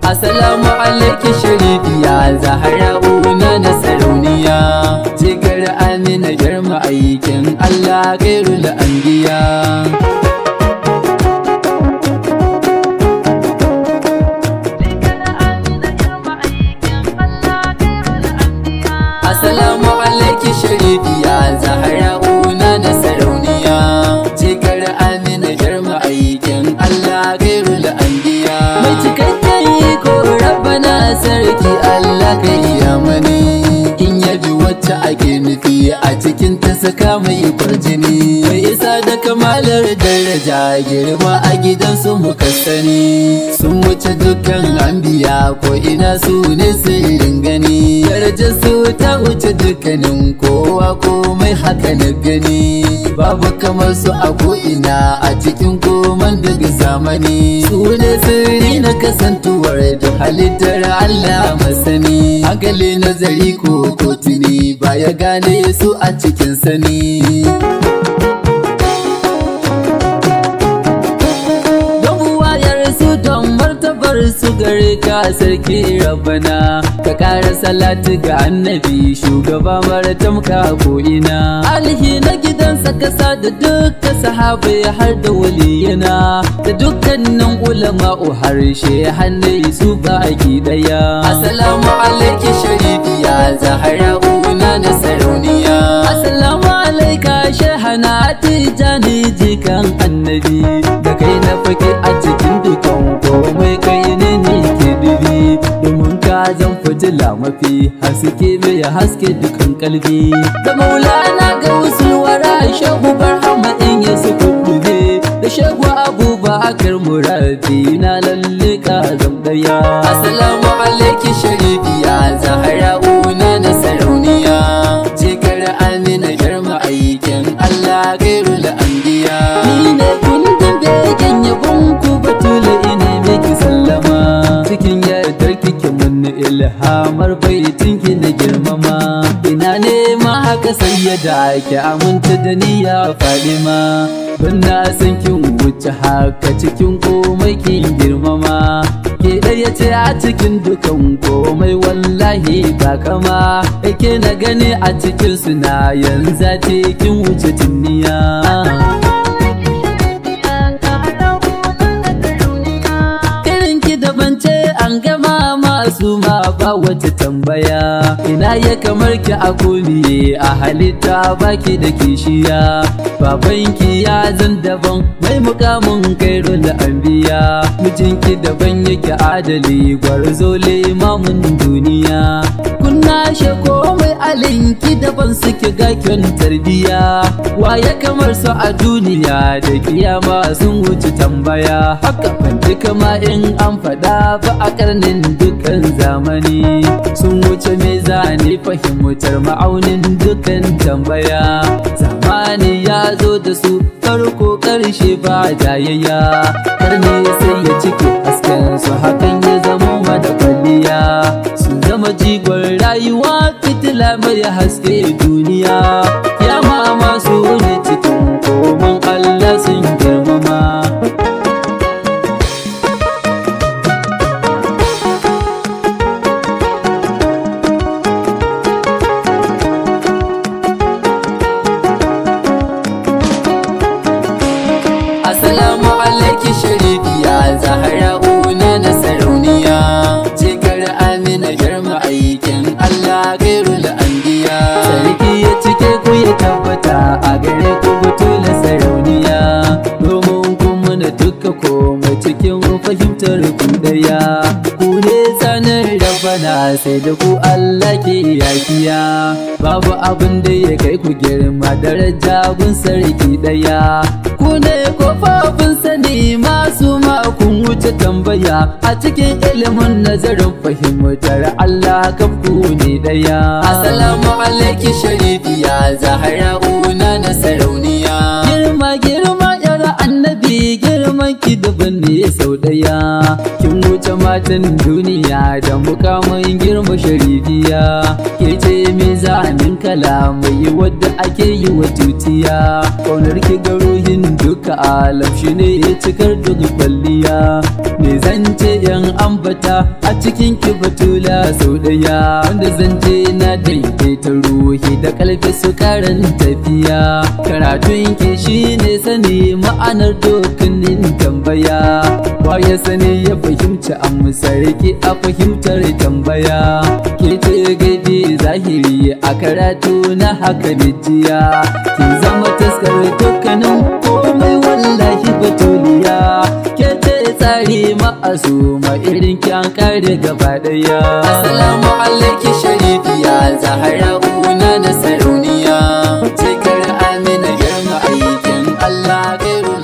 Assalamu alaiki sharifiya Zahra'una na sarauniya, jigar Amina girma aikin Allah gairul anbiya. Assalamu alaiki sharifiya Zahra'una na sarauniya, jigar Amina girma aikin Allah gairul anbiya. Mai cikakken iko Rabbana sarki Allah ka iya mani, in yabi wacce ake nufi a cikin ta saka mai kwarjini. Mai isa da kamalar daraja girma a gidansu muka sani, sun wuce dukkan anbiya ko ina su ne sirrin gani. Darajar su ta wuce dukkanin kowa komai haka na gani, babu kamar su a ko'ina a cikin koman daga zamani. Su ne sirri na kasantuwar da halittar Allah masani, hankali nazari ko tuni ba ya gane su a cikin sani. Su gare ka sarki Rabbana, ka kara salatu ga annabi shugaba mara tamka ko'ina. Alihi na gidansa kasa da dukkan sahabai har da waliyana, da dukkanin ulama'u harshe hannai su baki daya. Assalamu alaiki sharifiya Zahra'una na sarauniya. Assalamu alaika shehana Tijani jikan annabi, da kai na fake a cikin dukan komai kai ne ke dubi, domin ka zan fitila mafi haske mai haske dukan kalbi. Da maulana ga usulwara shehu barhama in ya su kuddube, da shehu abubakar muradi na lalle ka zam daya. Assalamu alaiki sharifiya Zahra'una na sarauniya, jikar Amina girma aikin Allah gairul anbiya. Ni ne kundin begen yabon ku batula ina miki sallama, cikin yardar kike mun ilhamar baitin ki na girmama. Ina nema haka sayyada ki aminta da ni ya Fadima, ban na san kin wuce haka cikin komai kin girmama. Ke ɗaya ce a cikin dukan komai wallahi ba kama, ke na gani a cikin suna yanzu kin wuce tunniya. An gama masu ma ba wata tambaya, ina ya kamar ki a koliye a halitta baki da kishiya. Babanki ya zan daban mai mukamin kairul anbiya, mijinki daban yake adali gwarzo limamin duniya. Kunna she komai alinki daban suke gaken tarbiya, waye kamar su a duniya da kiyama sun wuce tambaya. Haka ban kama in an faɗa ba a karnin dukkan zamani, sun wuce me zane fahimtar ma'aunin dukkan tambaya. Zamani ya zo da su farko karshe ba jayayya, karni sai ya cike hasken su hakan ya zama mana kwalliya. Sun zama jigon rayuwa fitila mai haske duniya, ya mama su ne cikin koman Allah sun girmama. Assalamu alaiki sharifiya Zahra'una na sarauniya, jikar Amina girma aikin Allah gairul anbiya. Sarki ya cike ku ya tabbata a gare ku butula sarauniya, domin ku muna duka komai cikin fahimtar ku daya. Ku ne sanar Rabbana sai da ku Allah ke yakiya, babu abin da ya kai ku girma daraja gun sarki daya. Ku ne kofofin sani masu kun wuce tambaya, a cikin ilimin nazarin fahimtar Allah kafku ne daya. Assalamu alaiki sharifiya Zahra'una na sarauniya, girma girma yar sau ɗaya. Kin wuce matan duniya da mukamin girma sharifiya. Ke ce mizanin kalamai wadda ake yi wa tutiya. Ƙaunar ki ga ruhin duka alam shi ne cikar duk kwalliya. Me zance yan ambata a cikin ki batula sau ɗaya. Wanda zance na daidaita ruhi da kalbi su karan tafiya. Karatun ki shine sani ma'anar dukkanin tambaya. Waye sani ya fahimci amsar ki a fahimtar tambaya. Ke ce gaibi zahiri a karatu na haka jiya. Kin zama taskar dukkanin komai wallahi batuliya. Ke ce tsari ma'asuma irin kyan kare gaba daya. Assalamu alaiki sharifiya Zahra una da sarauniya. Cikar amina girma aikin Allah gairu